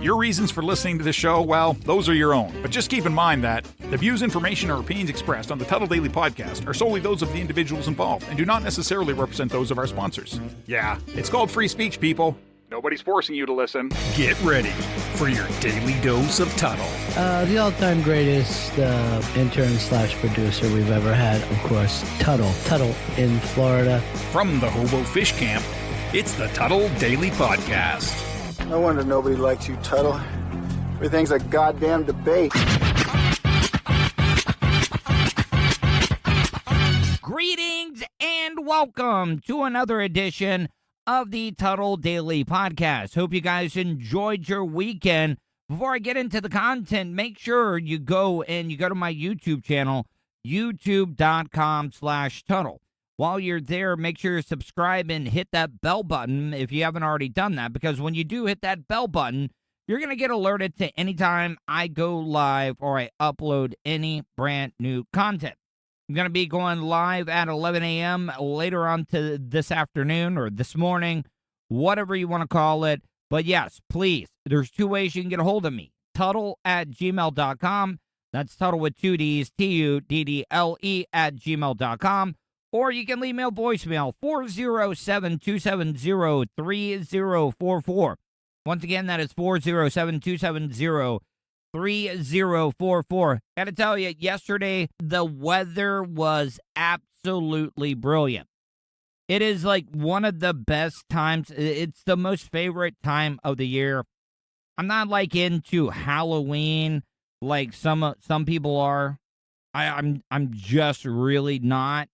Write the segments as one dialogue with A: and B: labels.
A: Your reasons for listening to the show, well, those are your own. But just keep in mind that the views, information, or opinions expressed on the Tuddle Daily Podcast are solely those of the individuals involved and do not necessarily represent those of our sponsors. Yeah, it's called free speech, people. Nobody's forcing you to listen.
B: Get ready for your daily dose of Tuddle.
C: The all-time greatest intern/producer we've ever had, of course, Tuddle. Tuddle in Florida.
B: From the Hobo Fish Camp, it's the Tuddle Daily Podcast.
D: No wonder nobody likes you, Tuddle. Everything's a goddamn debate.
E: Greetings and welcome to another edition of the Tuddle Daily Podcast. Hope you guys enjoyed your weekend. Before I get into the content, make sure you go to my YouTube channel, youtube.com/Tuddle. While you're there, make sure you subscribe and hit that bell button if you haven't already done that, because when you do hit that bell button, you're going to get alerted to anytime I go live or I upload any brand new content. I'm going to be going live at 11 a.m. later on to this afternoon or this morning, whatever you want to call it. But yes, please, there's two ways you can get a hold of me. Tuddle@gmail.com. That's Tuddle with two D's, Tuddle @gmail.com. Or you can leave me a voicemail, 407-270-3044. Once again, that is 407-270-3044. Got to tell you, yesterday, the weather was absolutely brilliant. It is like one of the best times. It's the most favorite time of the year. I'm not like into Halloween like some people are. I'm just really not.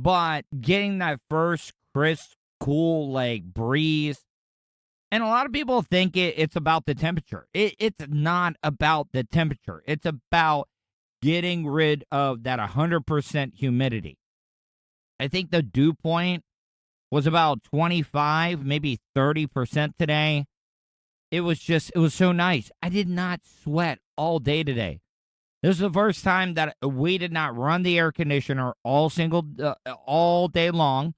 E: But getting that first crisp, cool, like, breeze. And a lot of people think it's about the temperature. It's not about the temperature. It's about getting rid of that 100% humidity. I think the dew point was about 25, maybe 30% today. It was so nice. I did not sweat all day today. This is the first time that we did not run the air conditioner all day long.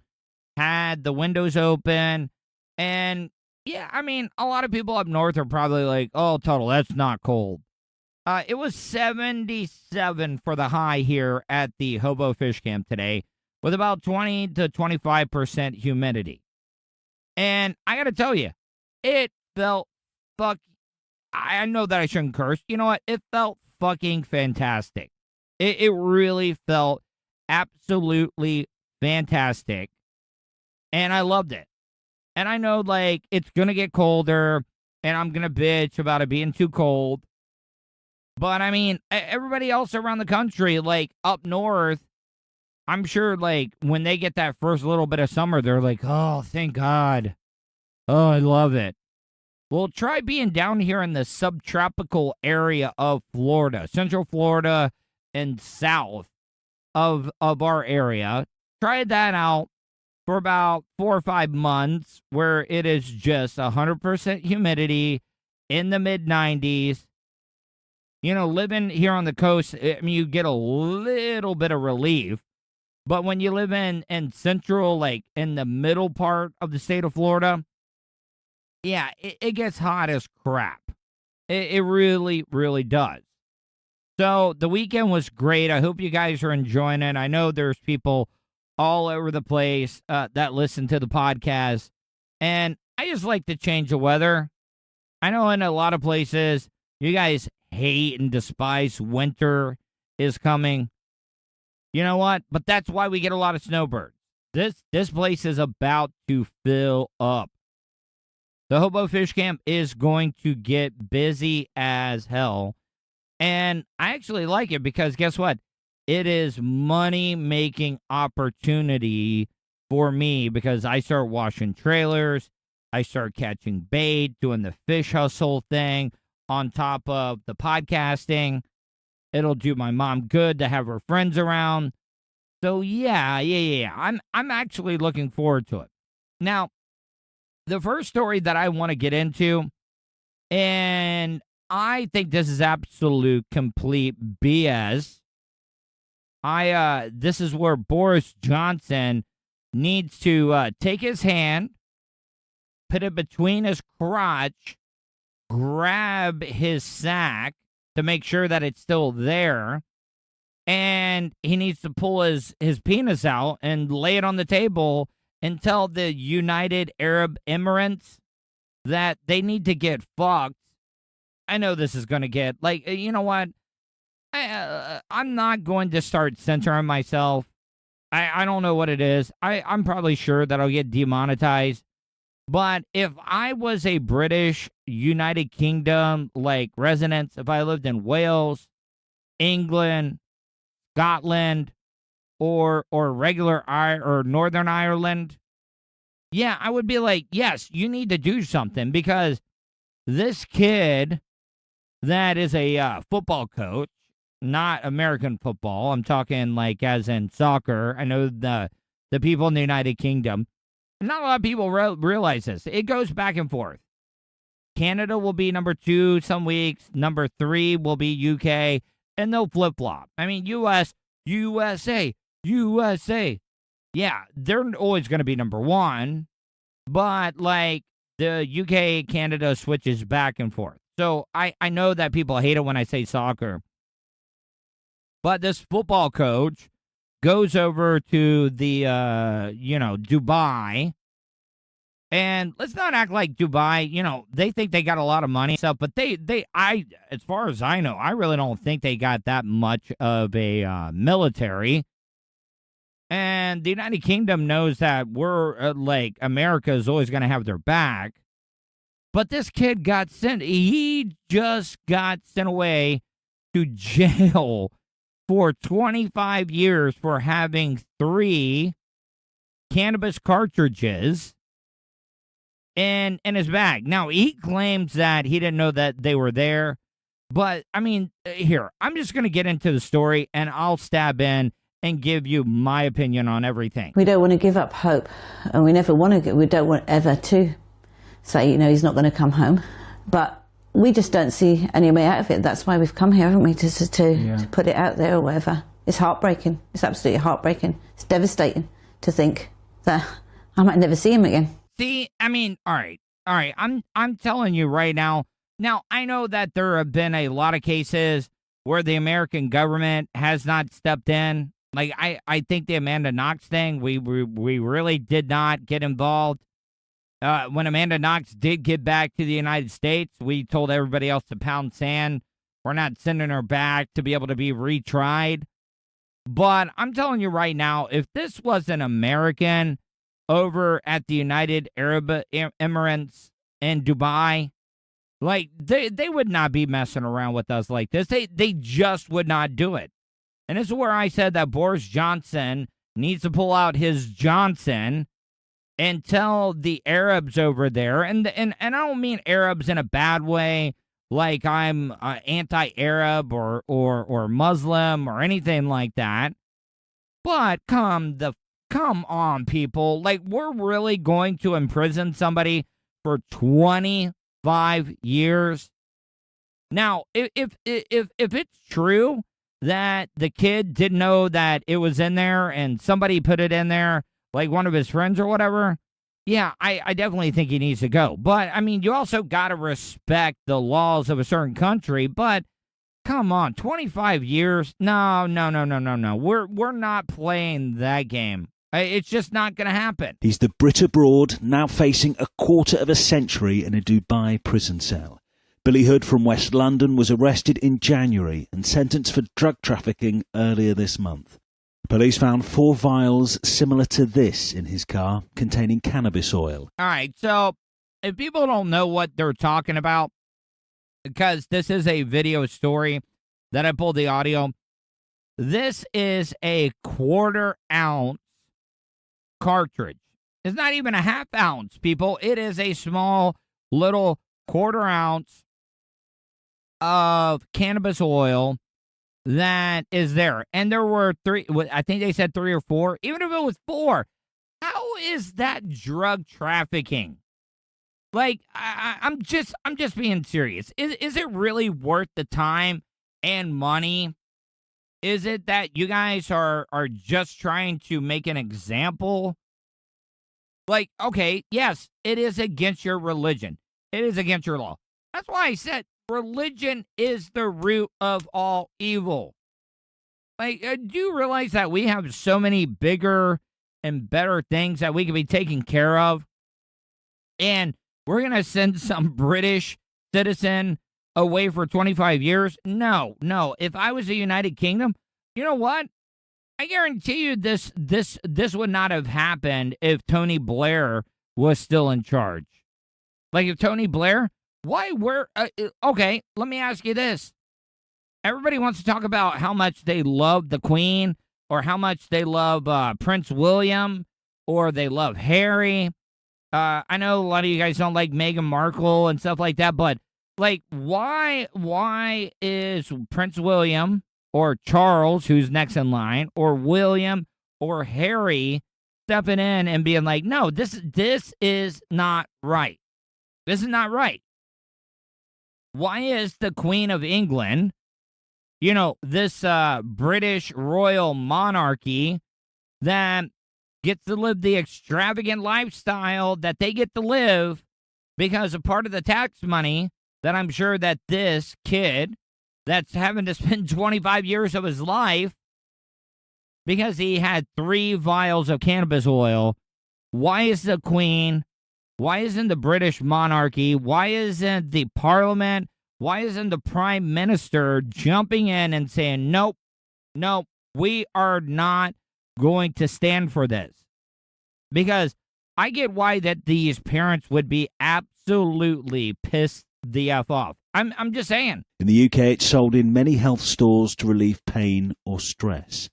E: Had the windows open. And, yeah, I mean, a lot of people up north are probably like, oh, Tuddle, that's not cold. It was 77 for the high here at the Hobo Fish Camp today with about 20 to 25% humidity. And I got to tell you, it felt I know that I shouldn't curse. You know what? It felt fucking fantastic. It really felt absolutely fantastic. And I loved it. And I know, like, it's going to get colder, and I'm going to bitch about it being too cold. But, I mean, everybody else around the country, like, up north, I'm sure, like, when they get that first little bit of summer, they're like, oh, thank God. Oh, I love it. Well, try being down here in the subtropical area of Florida, Central Florida and south of our area. Try that out for about 4 or 5 months where it is just 100% humidity in the mid-90s. You know, living here on the coast, I mean, you get a little bit of relief. But when you live in central, like in the middle part of the state of Florida, yeah, it gets hot as crap. It really, really does. So the weekend was great. I hope you guys are enjoying it. I know there's people all over the place that listen to the podcast. And I just like to change the weather. I know in a lot of places, you guys hate and despise winter is coming. You know what? But that's why we get a lot of snowbirds. This place is about to fill up. The Hobo Fish Camp is going to get busy as hell. And I actually like it because guess what? It is money-making opportunity for me because I start washing trailers. I start catching bait, doing the fish hustle thing on top of the podcasting. It'll do my mom good to have her friends around. So, yeah. I'm actually looking forward to it. Now, the first story that I want to get into, and I think this is absolute complete BS. This is where Boris Johnson needs to take his hand, put it between his crotch, grab his sack to make sure that it's still there. And he needs to pull his penis out and lay it on the table and tell the United Arab Emirates that they need to get fucked. I know this is going to get, like, you know what? I'm not going to start censoring myself. I don't know what it is. I'm probably sure that I'll get demonetized. But if I was a British United Kingdom, like, resident, if I lived in Wales, England, Scotland, or regular or Northern Ireland, yeah, I would be like, yes, you need to do something, because this kid that is a football coach, not American football, I'm talking like as in soccer. I know the people in the United Kingdom, not a lot of people realize this. It goes back and forth. Canada will be number 2 some weeks, number 3 will be UK, and they'll flip-flop. I mean, USA. Yeah, they're always going to be number 1, but, like, the UK, Canada switches back and forth. So I know that people hate it when I say soccer, but this football coach goes over to the, Dubai, and let's not act like Dubai, they think they got a lot of money and stuff, but as far as I know, I really don't think they got that much of a military. And the United Kingdom knows that we're, America is always going to have their back. But this kid he just got sent away to jail for 25 years for having 3 cannabis cartridges in his bag. Now, he claims that he didn't know that they were there. But, I mean, here, I'm just going to get into the story, and I'll stab in and give you my opinion on everything.
F: We don't want to give up hope, and we never want to. We don't want ever to say, he's not going to come home. But we just don't see any way out of it. That's why we've come here, haven't we, to put it out there or whatever. It's heartbreaking. It's absolutely heartbreaking. It's devastating to think that I might never see him again.
E: See, I mean, all right. I'm telling you right now. Now, I know that there have been a lot of cases where the American government has not stepped in. Like, I think the Amanda Knox thing, we really did not get involved. When Amanda Knox did get back to the United States, we told everybody else to pound sand. We're not sending her back to be able to be retried. But I'm telling you right now, if this was an American over at the United Arab Emirates in Dubai, like, they would not be messing around with us like this. They just would not do it. And this is where I said that Boris Johnson needs to pull out his Johnson and tell the Arabs over there, and I don't mean Arabs in a bad way, like I'm anti-Arab or Muslim or anything like that. But come on, people. Like, we're really going to imprison somebody for 25 years? Now, if it's true that the kid didn't know that it was in there and somebody put it in there, like one of his friends or whatever, yeah, I definitely think he needs to go. But, I mean, you also got to respect the laws of a certain country. But, come on, 25 years? No. We're not playing that game. It's just not going to happen.
G: He's the Brit abroad, now facing a quarter of a century in a Dubai prison cell. Billy Hood from West London was arrested in January and sentenced for drug trafficking earlier this month. Police found 4 vials similar to this in his car containing cannabis oil.
E: All right, so if people don't know what they're talking about, because this is a video story that I pulled the audio, this is a 1/4 ounce cartridge. It's not even a 1/2 ounce, people. It is a small little 1/4 ounce of cannabis oil that is there. And there were 3, I think they said 3 or 4. Even if it was 4, how is that drug trafficking? Like, I'm just being serious. Is it really worth the time and money? Is it that you guys are just trying to make an example? Like, okay, yes, it is against your religion. It is against your law. That's why I said religion is the root of all evil. Like, do you realize that we have so many bigger and better things that we could be taking care of? And we're going to send some British citizen away for 25 years? No. If I was the United Kingdom, you know what? I guarantee you this would not have happened if Tony Blair was still in charge. Like, if Tony Blair, okay, let me ask you this. Everybody wants to talk about how much they love the Queen or how much they love Prince William or they love Harry. I know a lot of you guys don't like Meghan Markle and stuff like that, but, like, why is Prince William or Charles, who's next in line, or William or Harry stepping in and being like, no, this is not right. This is not right. Why is the Queen of England, this British royal monarchy that gets to live the extravagant lifestyle that they get to live because of part of the tax money that I'm sure that this kid that's having to spend 25 years of his life because he had 3 vials of cannabis oil. Why is the Queen, why isn't the British monarchy, why isn't the Parliament, why isn't the Prime Minister jumping in and saying, nope, we are not going to stand for this? Because I get why that these parents would be absolutely pissed the F off. I'm just saying.
G: In the UK, it's sold in many health stores to relieve pain or stress.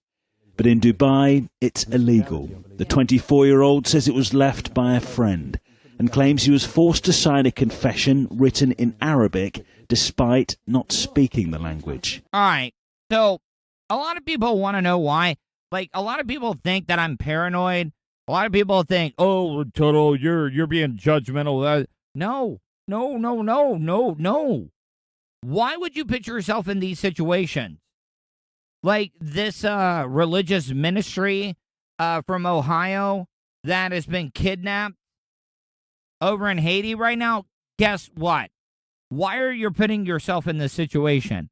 G: But in Dubai, it's illegal. The 24-year-old says it was left by a friend and claims he was forced to sign a confession written in Arabic despite not speaking the language.
E: All right. So a lot of people want to know why. Like, a lot of people think that I'm paranoid. A lot of people think, oh, Tuddle, you're being judgmental. No. Why would you put yourself in these situations? Like this religious ministry from Ohio that has been kidnapped over in Haiti right now. Guess what? Why are you putting yourself in this situation?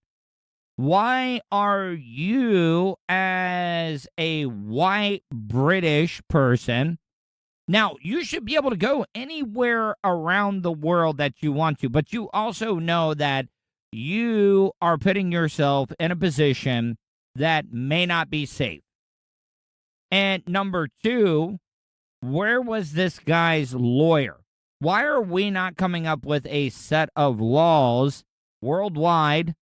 E: Why are you, as a white British person, now, you should be able to go anywhere around the world that you want to, but you also know that you are putting yourself in a position that may not be safe. And number 2, where was this guy's lawyer? Why are we not coming up with a set of laws worldwide?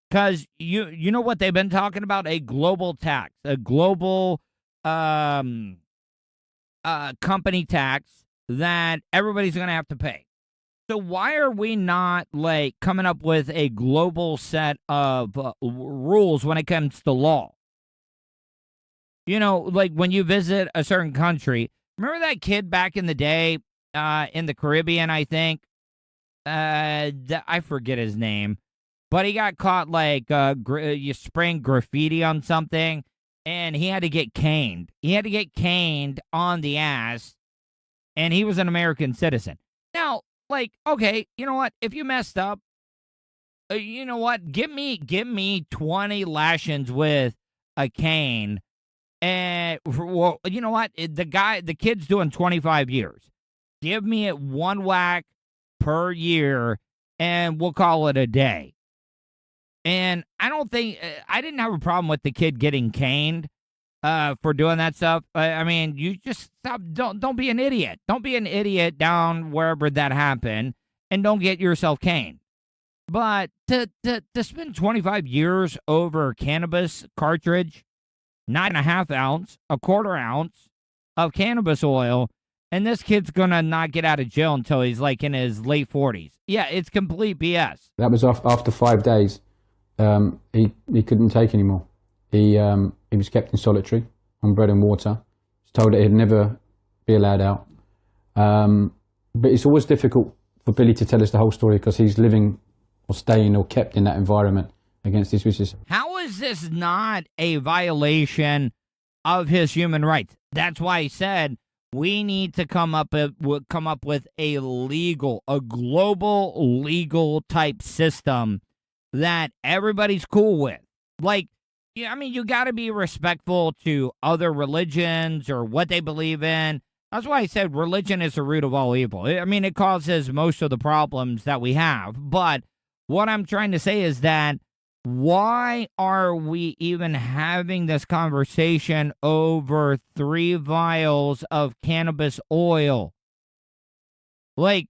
E: Because you know what they've been talking about? A global tax, a global company tax that everybody's going to have to pay. So why are we not, like, coming up with a global set of rules when it comes to law? Like when you visit a certain country, remember that kid back in the day in the Caribbean, I think? I forget his name. But he got caught, like, you spraying graffiti on something, and he had to get caned. He had to get caned on the ass, and he was an American citizen. Now, like, okay, you know what? If you messed up, you know what? Give me 20 lashings with a cane, and, well, you know what? The kid's doing 25 years. Give me it 1 whack per year, and we'll call it a day. And I didn't have a problem with the kid getting caned for doing that stuff. I mean, you just stop. Don't be an idiot. Don't be an idiot down wherever that happened, and don't get yourself caned. But to spend 25 years over cannabis cartridge, 9.5 ounce, 1/4 ounce of cannabis oil, and this kid's gonna not get out of jail until he's like in his late 40s. Yeah, it's complete BS.
H: That was after 5 days. He couldn't take anymore. He was kept in solitary on bread and water. He was told that he'd never be allowed out. But it's always difficult for Billy to tell us the whole story because he's living or staying or kept in that environment against his wishes.
E: How is this not a violation of his human rights? That's why he said, We need to come up with a global legal type system that everybody's cool with. Like, yeah, I mean, you got to be respectful to other religions or what they believe in. That's why I said religion is the root of all evil. I mean, it causes most of the problems that we have. But what I'm trying to say is that why are we even having this conversation over 3 vials of cannabis oil? Like,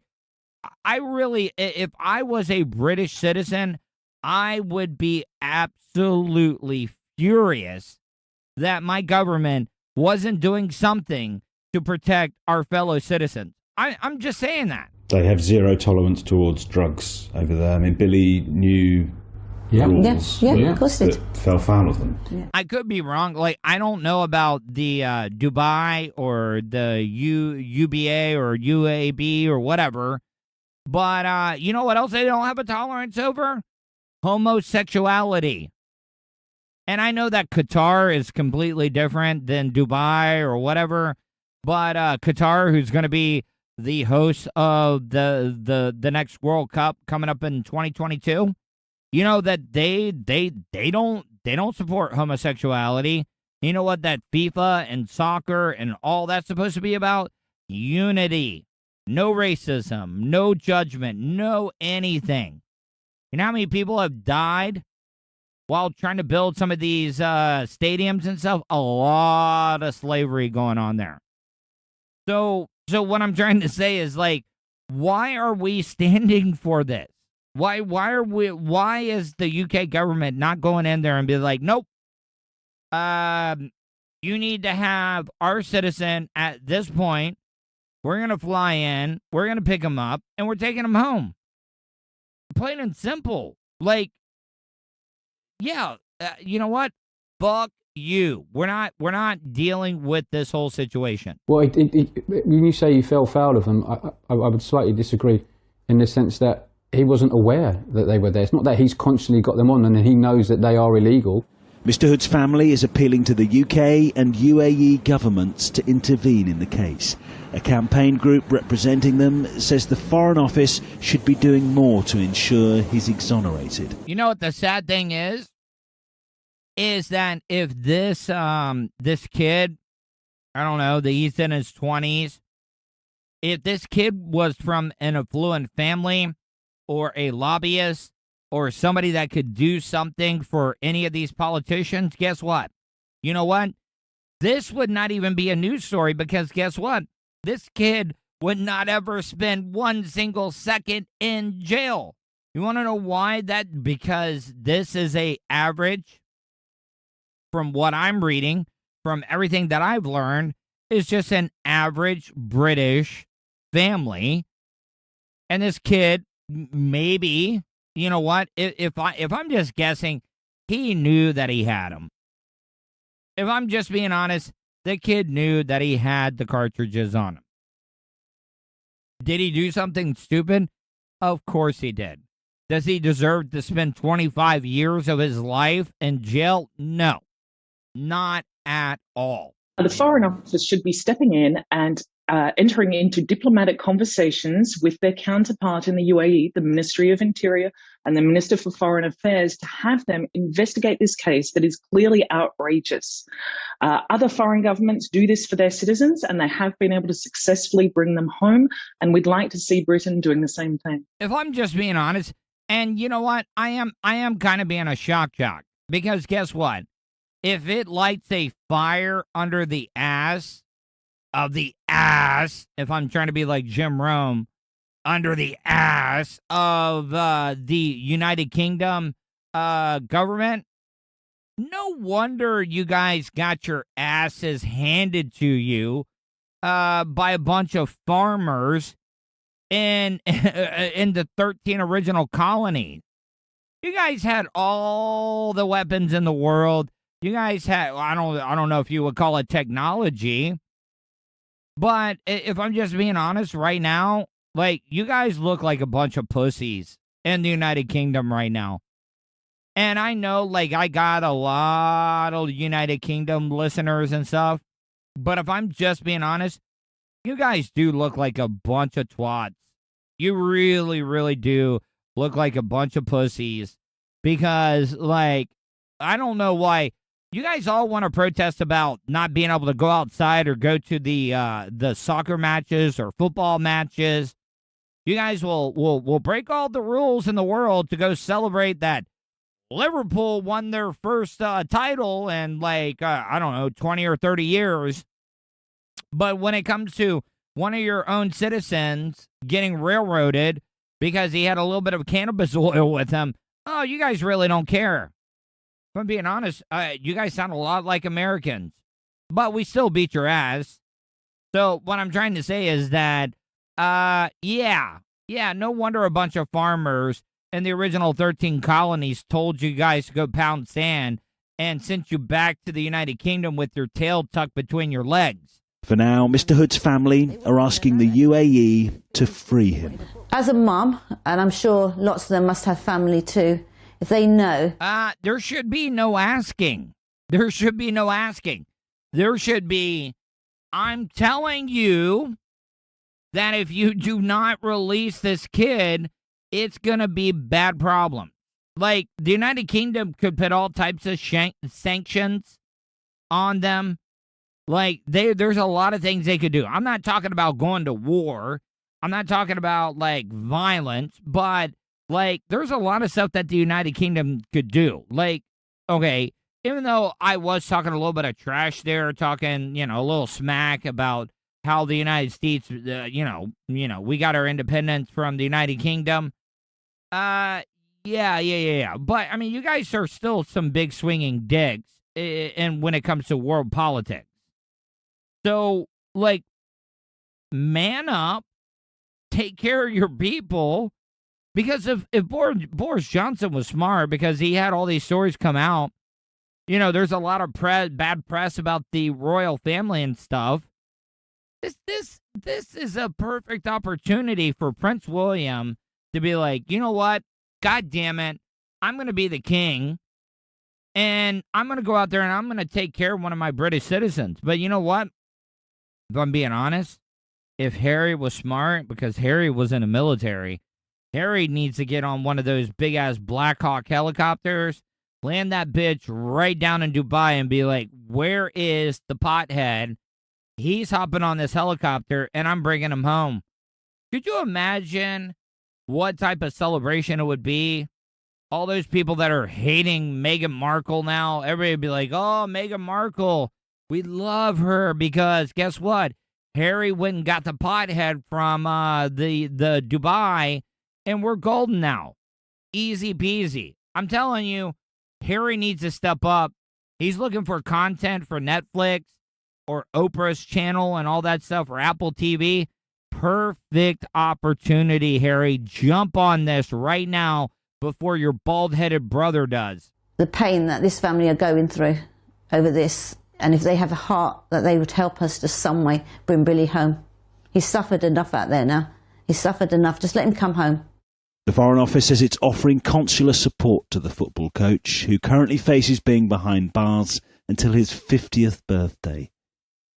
E: if I was a British citizen, I would be absolutely furious that my government wasn't doing something to protect our fellow citizens. I'm just saying that.
I: They have zero tolerance towards drugs over there. I mean, Billy knew rules
F: of course
I: that fell foul of them.
F: Yeah.
E: I could be wrong. Like, I don't know about the Dubai or the UBA or UAB or whatever, but you know what else they don't have a tolerance over? Homosexuality. And I know that Qatar is completely different than Dubai or whatever, but Qatar, who's going to be the host of the next World Cup coming up in 2022, you know that they don't support homosexuality. You know what that FIFA and soccer and all that's supposed to be about? Unity. No racism, no judgment, no anything. You know how many people have died while trying to build some of these stadiums and stuff? A lot of slavery going on there. So what I'm trying to say is, like, why are we standing for this? Why is the UK government not going in there and be like, nope, you need to have our citizen at this point. We're going to fly in, we're going to pick him up, and we're taking him home. Plain and simple. Like, yeah, you know what? Fuck you. We're not dealing with this whole situation.
H: Well, when you say he fell foul of them, I would slightly disagree in the sense that he wasn't aware that they were there. It's not that he's constantly got them on and he knows that they are illegal.
G: Mr. Hood's family is appealing to the UK and UAE governments to intervene in the case. A campaign group representing them says the Foreign Office should be doing more to ensure he's exonerated.
E: You know what the sad thing is? Is that if this kid, I don't know, he's in his 20s, if this kid was from an affluent family or a lobbyist or somebody that could do something for any of these politicians, guess what? You know what? This would not even be a news story because guess what? This kid would not ever spend one single second in jail. You want to know why? Because this is a average, from what I'm reading, from everything that I've learned, is just an average British family. And this kid, maybe, you know what? If I'm just guessing, he knew that he had them. If I'm just being honest, the kid knew that he had the cartridges on him. Did he do something stupid? Of course he did. Does he deserve to spend 25 years of his life in jail? No, not at all.
J: The Foreign Office should be stepping in and entering into diplomatic conversations with their counterpart in the UAE, the Ministry of Interior and the Minister for Foreign Affairs, to have them investigate this case that is clearly outrageous. Other foreign governments do this for their citizens, and they have been able to successfully bring them home, and we'd like to see Britain doing the same thing.
E: If I'm just being honest, and you know what, I am kind of being a shock jock, because guess what? If it lights a fire under the ass of the ass, if I'm trying to be like Jim Rome, under the ass of the United Kingdom government, no wonder you guys got your asses handed to you by a bunch of farmers in the 13 original colonies. You guys had all the weapons in the world. You guys had, I don't know if you would call it technology, but if I'm just being honest right now, like, you guys look like a bunch of pussies in the United Kingdom right now. And I know, like, I got a lot of United Kingdom listeners and stuff, but if I'm just being honest, you guys do look like a bunch of twats. You really, really do look like a bunch of pussies because, like, I don't know why. You guys all want to protest about not being able to go outside or go to the soccer matches or football matches. You guys will break all the rules in the world to go celebrate that Liverpool won their first title in, like, I don't know, 20 or 30 years. But when it comes to one of your own citizens getting railroaded because he had a little bit of cannabis oil with him, oh, you guys really don't care. If I'm being honest, you guys sound a lot like Americans, but we still beat your ass. So what I'm trying to say is that, yeah, no wonder a bunch of farmers in the original 13 colonies told you guys to go pound sand and sent you back to the United Kingdom with your tail tucked between your legs.
G: For now, Mr. Hood's family are asking the UAE to free him.
F: As a mum, and I'm sure lots of them must have family too, if they know.
E: There should be no asking. There should be no asking. There should be, I'm telling you that if you do not release this kid, it's going to be bad problem. Like, the United Kingdom could put all types of sanctions on them. Like, there's a lot of things they could do. I'm not talking about going to war. I'm not talking about, like, violence, but, like, there's a lot of stuff that the United Kingdom could do. Like, okay, even though I was talking a little bit of trash there, talking, a little smack about how the United States, we got our independence from the United Kingdom. Yeah. But, I mean, you guys are still some big swinging dicks and when it comes to world politics. So, like, man up, take care of your people, because if Boris Johnson was smart, because he had all these stories come out, there's a lot of bad press about the royal family and stuff. This is a perfect opportunity for Prince William to be like, you know what? God damn it. I'm going to be the king, and I'm going to go out there and I'm going to take care of one of my British citizens. But you know what? If I'm being honest, if Harry was smart, because Harry was in the military, Harry needs to get on one of those big-ass Black Hawk helicopters, land that bitch right down in Dubai and be like, where is the pothead? He's hopping on this helicopter, and I'm bringing him home. Could you imagine what type of celebration it would be? All those people that are hating Meghan Markle now, everybody would be like, oh, Meghan Markle, we love her because guess what? Harry went and got the pothead from the Dubai, and we're golden now. Easy peasy. I'm telling you, Harry needs to step up. He's looking for content for Netflix or Oprah's channel and all that stuff, or Apple TV. Perfect opportunity, Harry. Jump on this right now before your bald-headed brother does.
F: The pain that this family are going through over this, and if they have a heart that they would help us to some way bring Billy home. He's suffered enough out there now. He's suffered enough. Just let him come home.
G: The Foreign Office says it's offering consular support to the football coach, who currently faces being behind bars until his 50th birthday.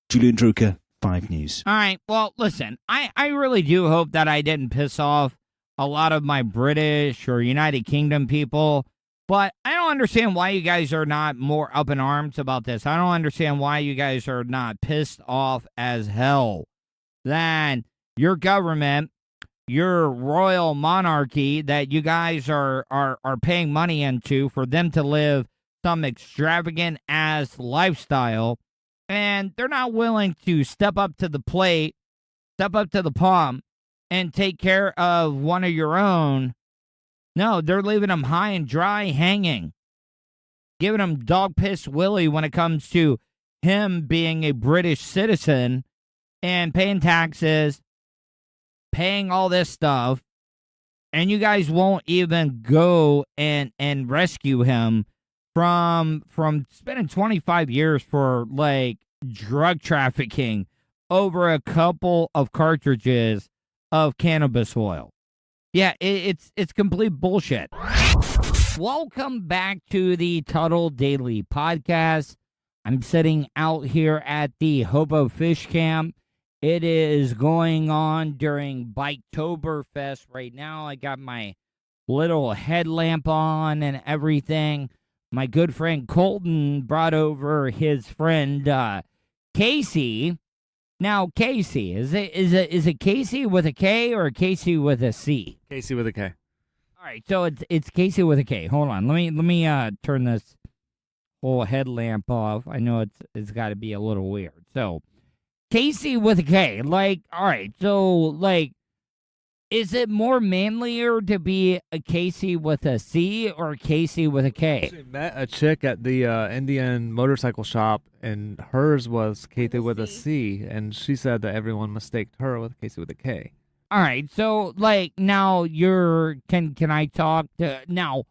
G: Julian Drucker, 5 News.
E: All right, well, listen, I really do hope that I didn't piss off a lot of my British or United Kingdom people, but I don't understand why you guys are not more up in arms about this. I don't understand why you guys are not pissed off as hell that your government, your royal monarchy that you guys are paying money into for them to live some extravagant ass lifestyle, and they're not willing to step up to the plate, step up to the pump, and take care of one of your own. No, they're leaving them high and dry hanging, giving them dog piss Willie when it comes to him being a British citizen and paying taxes, paying all this stuff, and you guys won't even go and rescue him from spending 25 years for, like, drug trafficking over a couple of cartridges of cannabis oil. Yeah, it's complete bullshit. Welcome back to the Tuddle Daily Podcast. I'm sitting out here at the Hobo Fish Camp. It is going on during Biketoberfest right now. I got my little headlamp on and everything. My good friend Colton brought over his friend Casey. Now, Casey, is it Casey with a K or Casey with a C?
K: Casey with a K.
E: All right, so it's Casey with a K. Hold on, let me turn this whole headlamp off. I know it's got to be a little weird. So, Casey with a K. Like, all right, so like, is it more manlier to be a Casey with a C or a Casey with a K?
K: I actually met a chick at the Indian motorcycle shop, and hers was Casey with a C, and she said that everyone mistaked her with Casey with a K.
E: All right, so like now can I talk to now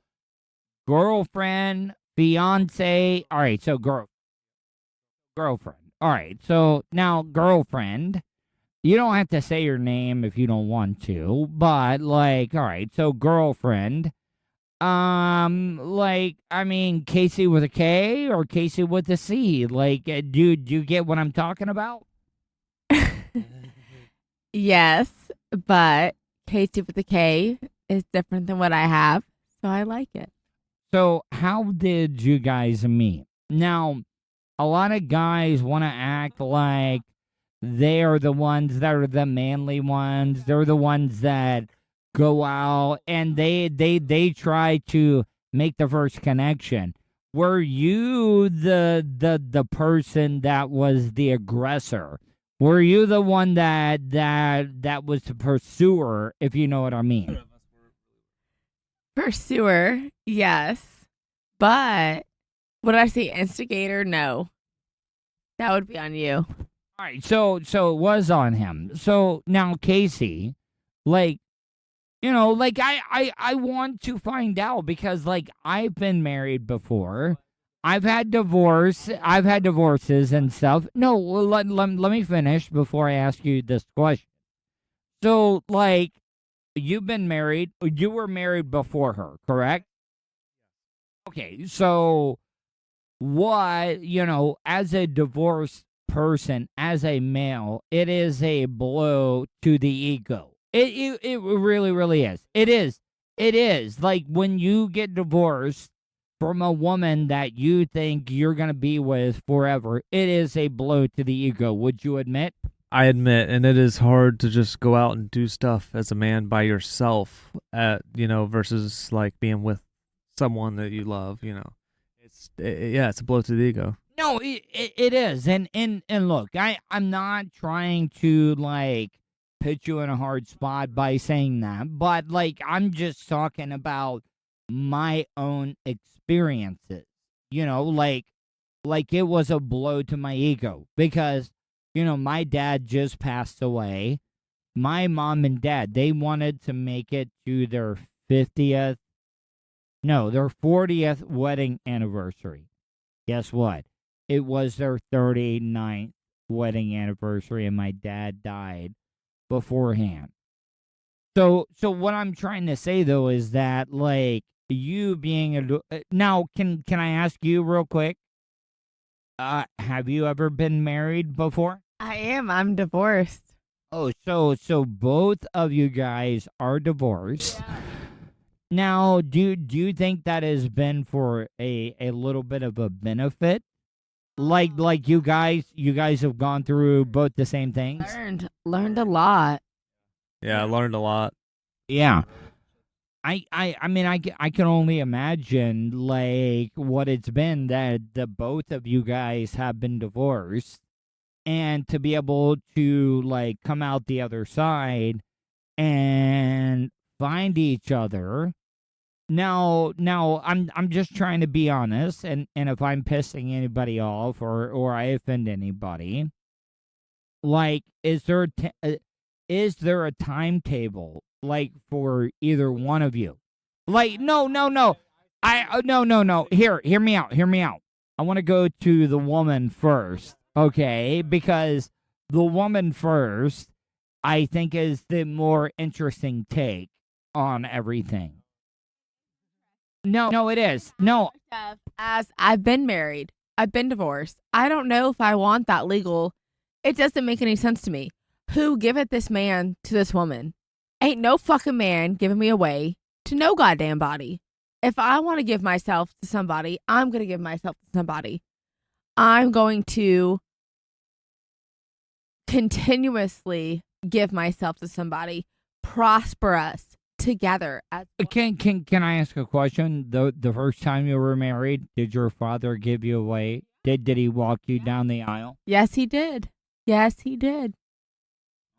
E: girlfriend, fiance? All right, so girlfriend. All right, so now girlfriend. You don't have to say your name if you don't want to, but like, all right, so girlfriend. Like, I mean, Casey with a K or Casey with a C? Like, do you get what I'm talking about?
L: Yes, but Casey with a K is different than what I have, so I like it.
E: So, how did you guys meet? Now, a lot of guys want to act like they are the ones that are the manly ones. They're the ones that go out and they try to make the first connection. Were you the person that was the aggressor? Were you the one that was the pursuer, if you know what I mean?
L: Pursuer, yes. But would I say instigator? No. That would be on you.
E: All right, so it was on him. So now, Casey, like, you know, like I want to find out because, like, I've been married before. I've had divorces and stuff. No, let me finish before I ask you this question. So, like, you've been married. You were married before her, correct? Okay, so what, you know, as a divorced person, as a male, it is a blow to the ego. It really, really is. It is. Like, when you get divorced from a woman that you think you're going to be with forever, it is a blow to the ego. Would you admit?
K: I admit, and it is hard to just go out and do stuff as a man by yourself, versus like being with someone that you love. You know, it's a blow to the ego.
E: No, it is, and look, I'm not trying to like put you in a hard spot by saying that, but like I'm just talking about my own experiences. You know, like it was a blow to my ego because, you know, my dad just passed away. My mom and dad, they wanted to make it to their 40th wedding anniversary. Guess what? It was their 39th wedding anniversary, and my dad died beforehand. So what I'm trying to say, though, is that, like, you being now, can I ask you real quick? Have you ever been married before?
L: I am. I'm divorced.
E: Oh, so both of you guys are divorced. Yeah. Now, do you think that has been for a little bit of a benefit? Like you guys have gone through both the same things?
L: Learned a lot.
K: Yeah, I learned a lot.
E: Yeah. I mean, I can only imagine, like, what it's been that the both of you guys have been divorced, and to be able to, like, come out the other side and find each other. Now, I'm just trying to be honest, and if I'm pissing anybody off or I offend anybody, like, is there a timetable, like, for either one of you? Like, no. No. Hear me out. I want to go to the woman first, okay? Because the woman first, I think, is the more interesting take on everything. No, it is. No.
L: As I've been married, I've been divorced. I don't know if I want that legal. It doesn't make any sense to me. who giveth this man to this woman? Ain't no fucking man giving me away to no goddamn body. If I want to give myself to somebody, I'm going to give myself to somebody. I'm going to continuously give myself to somebody. Prosper us together.
E: Can I ask a question? The first time you were married, did your father give you away? Did he walk you down the aisle?
L: Yes, he did. Yes, he did.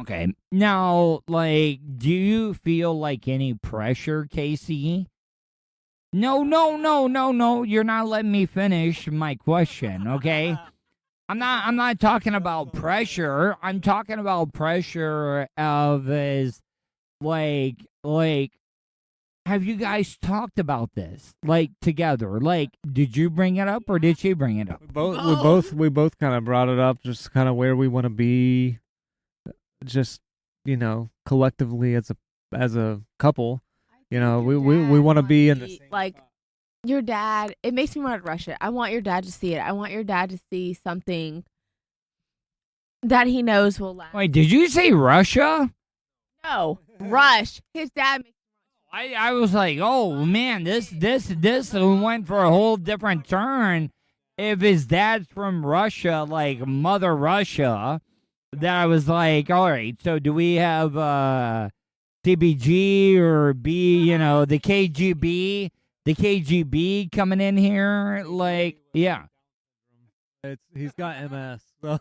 E: Okay. Now, like, do you feel like any pressure, Casey? No. You're not letting me finish my question, okay? I'm not talking about pressure. I'm talking about pressure of as like have you guys talked about this like together? Like, did you bring it up or did she bring it up?
K: We both kind of brought it up, just kind of where we want to be, just collectively as a couple. We want to be in the same
L: like spot. Your dad. It makes me want to rush it. I want your dad to see it. I want your dad to see something that he knows will last.
E: Wait, did you say Russia?
L: No, rush. His dad.
E: I was like, oh man, this went for a whole different turn. If his dad's from Russia, like Mother Russia, that I was like, all right. So do we have CBG or B? The KGB coming in here? Like, yeah.
K: He's got MS. So.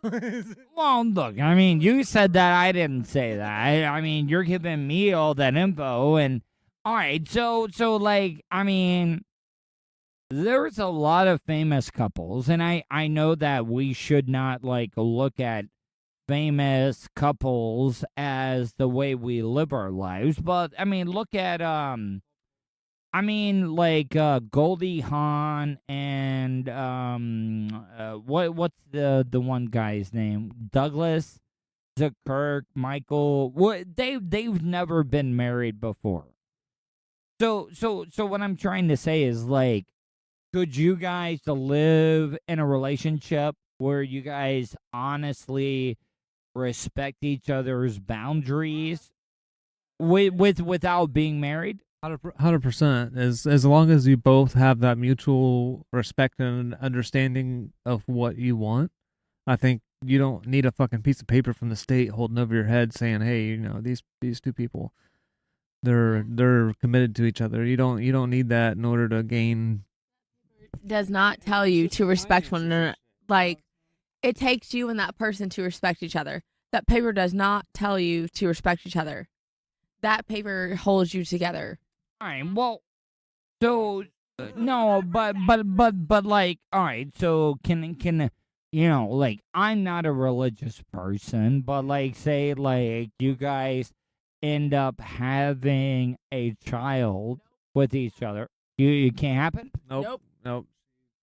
E: Well, look, I mean, you said that. I didn't say that. I mean, you're giving me all that info, and all right. So, like, I mean, there's a lot of famous couples, and I know that we should not like look at famous couples as the way we live our lives, but I mean, look at Goldie Hawn and what's the one guy's name? Douglas, Kirk, Michael. What they've never been married before. So what I'm trying to say is, like, could you guys live in a relationship where you guys honestly respect each other's boundaries without being married?
K: 100%. As long as you both have that mutual respect and understanding of what you want, I think you don't need a fucking piece of paper from the state holding over your head saying, "Hey, these two people, they're committed to each other." You don't need that in order to gain.
L: Does not tell you to respect one another. Like, it takes you and that person to respect each other. That paper does not tell you to respect each other. That paper holds you together.
E: All right. Well, so no, but like, all right. So can like, I'm not a religious person, but like, say like you guys end up having a child with each other, you can't happen.
K: Nope.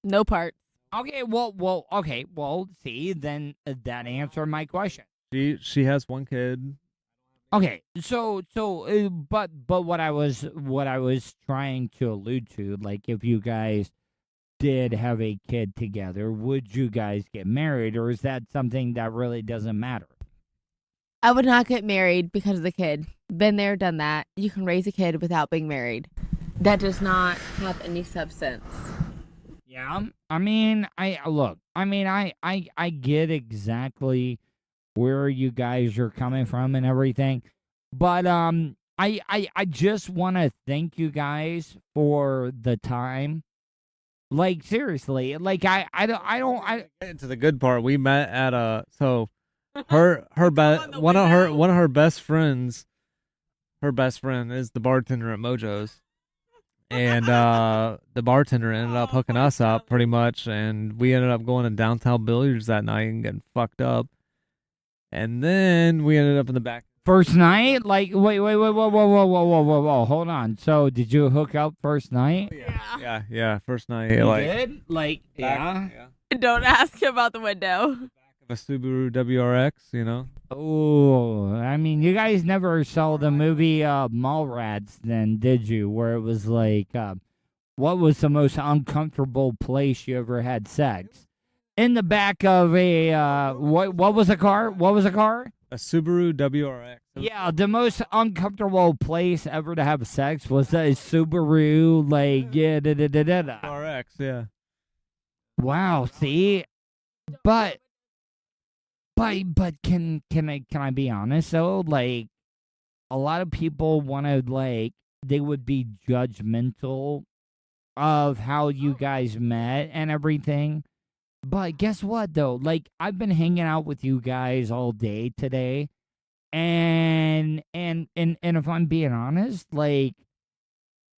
L: No part.
E: Okay. Well. Okay. Well, see, then that answered my question.
K: She has one kid.
E: Okay, so, but what I was trying to allude to, like, if you guys did have a kid together, would you guys get married, or is that something that really doesn't matter?
L: I would not get married because of the kid. Been there, done that. You can raise a kid without being married. That does not have any substance.
E: Yeah, I mean, I get exactly where you guys are coming from and everything, but I just want to thank you guys for the time. Like, seriously, like I don't
K: get into the good part. We met at one of her best friends. Her best friend is the bartender at Mojo's, and the bartender ended up hooking us up pretty much, and we ended up going to downtown billiards that night and getting fucked up. And then we ended up in the back.
E: First night? Like, wait, whoa, hold on. So, did you hook up first night?
K: Yeah, first night.
E: You
K: like,
E: did? Like, yeah.
L: Don't ask about the window.
K: A Subaru WRX,
E: Oh, I mean, you guys never saw the movie Mallrats then, did you? Where it was like, what was the most uncomfortable place you ever had sex? in the back of a what was a car? What was a car?
K: A Subaru WRX.
E: Yeah, the most uncomfortable place ever to have sex was a Subaru, like, yeah,
K: RX, yeah.
E: Wow, see? But can I be honest though? Like, a lot of people want to, like, they would be judgmental of how you guys met and everything. But guess what though? Like, I've been hanging out with you guys all day today. And if I'm being honest, like,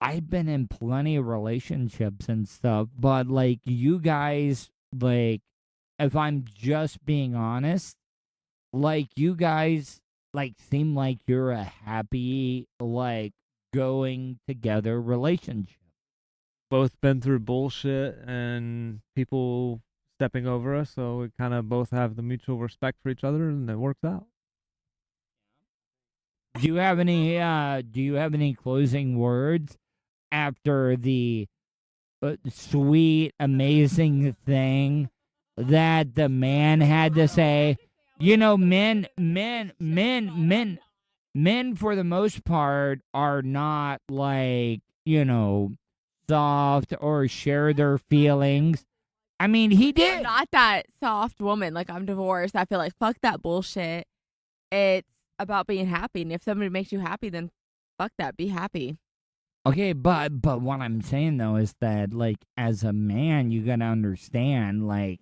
E: I've been in plenty of relationships and stuff, but like, you guys, like, if I'm just being honest, like, you guys, like, seem like you're a happy, like, going together relationship.
K: Both been through bullshit and people stepping over us, so we kind of both have the mutual respect for each other, and it works out.
E: Do you have any closing words after the sweet, amazing thing that the man had to say? You know, men for the most part are not, like, you know, soft or share their feelings. I mean, he did.
L: I'm not that soft woman. Like, I'm divorced. I feel like, fuck that bullshit. It's about being happy. And if somebody makes you happy, then fuck that. Be happy.
E: Okay, but what I'm saying, though, is that, like, as a man, you gotta understand, like,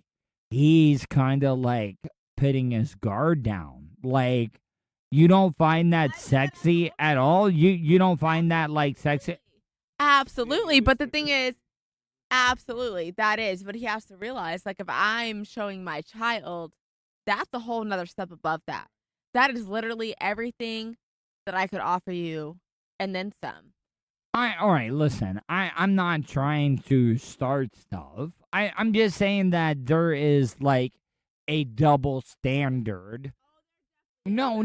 E: he's kind of, like, putting his guard down. Like, you don't find that sexy at all? You don't find that, like, sexy?
L: Absolutely. But the thing is, absolutely, that is. But he has to realize, like, if I'm showing my child, that's a whole nother step above that. That is literally everything that I could offer you, and then some.
E: All right, listen, I'm not trying to start stuff. I'm just saying that there is, like, a double standard. No,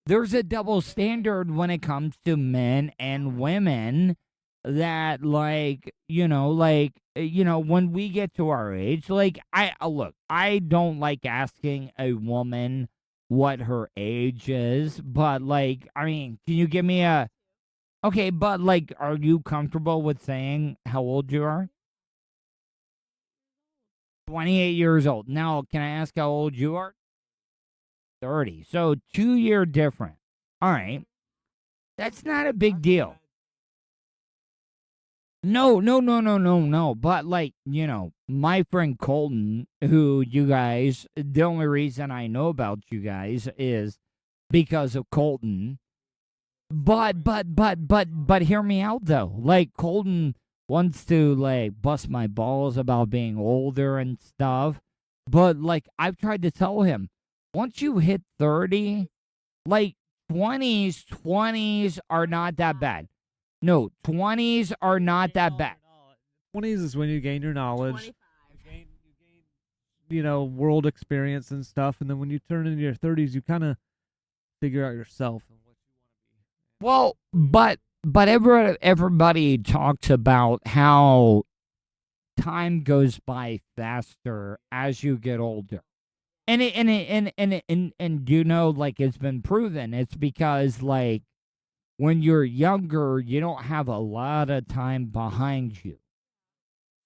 E: there's a double standard when it comes to men and women that, like, when we get to our age, like, I don't like asking a woman what her age is, but, like, I mean, can you give me a... Okay, but, like, are you comfortable with saying how old you are? 28 years old. Now, can I ask how old you are? 30. So, 2-year difference. All right. That's not a big deal. No. But, like, you know, my friend Colton, who you guys, the only reason I know about you guys is because of Colton. But hear me out, though. Like, Colton wants to, like, bust my balls about being older and stuff. But, like, I've tried to tell him, once you hit 30, like, 20s are not that bad. No, 20s are not that bad.
K: 20s is when you gain your knowledge. You gain, world experience and stuff. And then when you turn into your 30s, you kind of figure out yourself.
E: Well, but everybody talks about how time goes by faster as you get older. And you know, like, it's been proven. It's because, like, when you're younger, you don't have a lot of time behind you.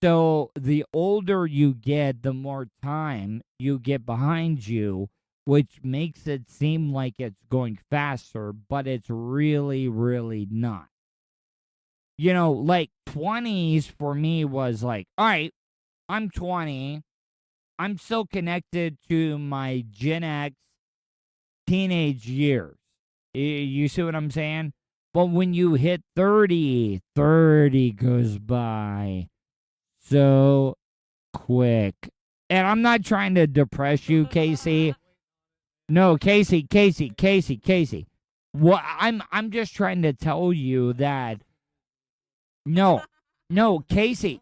E: So the older you get, the more time you get behind you, which makes it seem like it's going faster, but it's really, really not. You know, like, 20s for me was like, all right, I'm 20. I'm still connected to my Gen X teenage years. You see what I'm saying? But when you hit 30 goes by so quick. And I'm not trying to depress you, Casey. No, Casey. Well, I'm just trying to tell you that. No, Casey.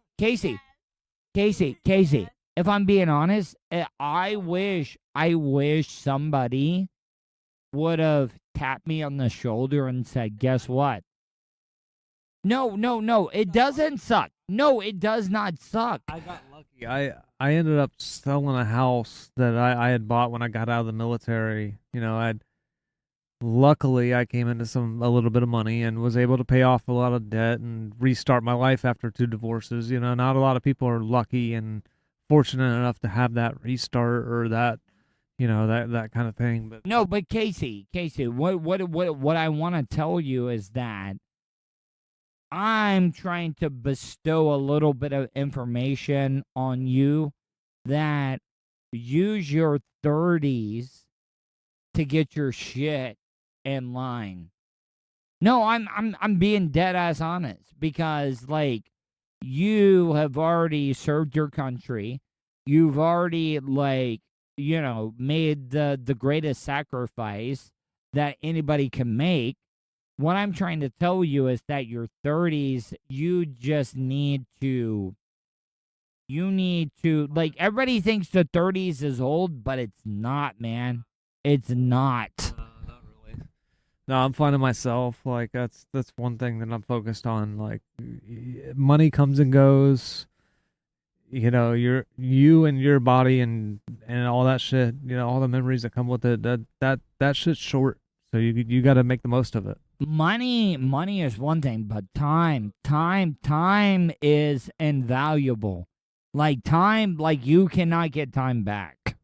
E: If I'm being honest, I wish somebody would have tapped me on the shoulder and said, "Guess what? No. It doesn't suck. No, it does not suck.
K: I got lucky. I ended up selling a house that I had bought when I got out of the military. You know, luckily I came into a little bit of money and was able to pay off a lot of debt and restart my life after 2 divorces. You know, not a lot of people are lucky and fortunate enough to have that restart or that, you know, that kind of thing. But
E: no, but Casey, what I want to tell you is that I'm trying to bestow a little bit of information on you that use your 30s to get your shit in line. No, I'm being dead ass honest, because like you have already served your country. You've already like, you know, made the greatest sacrifice that anybody can make. What I'm trying to tell you is that your 30s, you need to, like, everybody thinks the 30s is old, but it's not, man. It's not.
K: Not really. No, I'm finding myself, like, that's one thing that I'm focused on. Like, money comes and goes. You know, you and your body and all that shit, you know, all the memories that come with it, that shit's short. So you got to make the most of it.
E: Money is one thing, but time is invaluable. Like time, like you cannot get time back.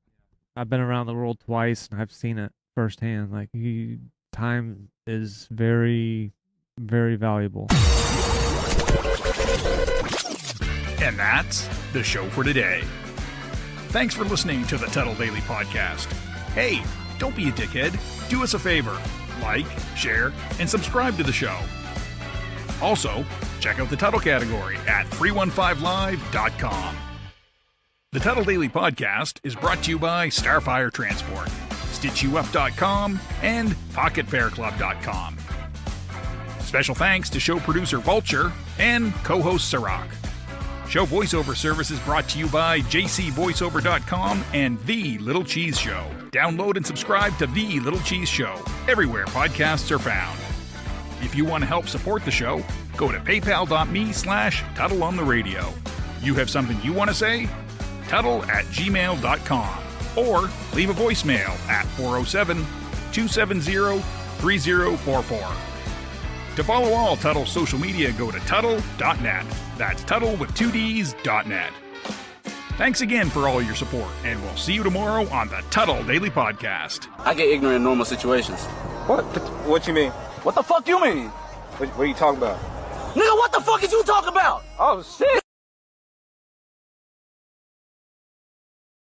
K: I've been around the world twice and I've seen it firsthand. Like time is very, very valuable.
A: And that's the show for today. Thanks for listening to the Tuddle Daily Podcast. Hey, don't be a dickhead. Do us a favor. Like, share, and subscribe to the show. Also, check out the Tuddle category at 315live.com. The Tuddle Daily Podcast is brought to you by Starfire Transport, StitchYouUp.com, and PocketPairClub.com. Special thanks to show producer Vulture and co-host Sirach. Show voiceover service is brought to you by JCVoiceover.com and The Little Cheese Show. Download and subscribe to The Little Cheese Show everywhere podcasts are found. If you want to help support the show, go to paypal.me/TuddleOnTheRadio. You have something you want to say? Tuddle@gmail.com or leave a voicemail at 407-270-3044. To follow all Tuddle social media, go to Tuddle.net. That's Tuddle with 2Ds.net. Thanks again for all your support, and we'll see you tomorrow on the Tuddle Daily Podcast.
M: I get ignorant in normal situations.
N: What you mean?
M: What the fuck you mean?
N: What are you talking about?
M: Nigga, what the fuck is you talking about?
N: Oh, shit.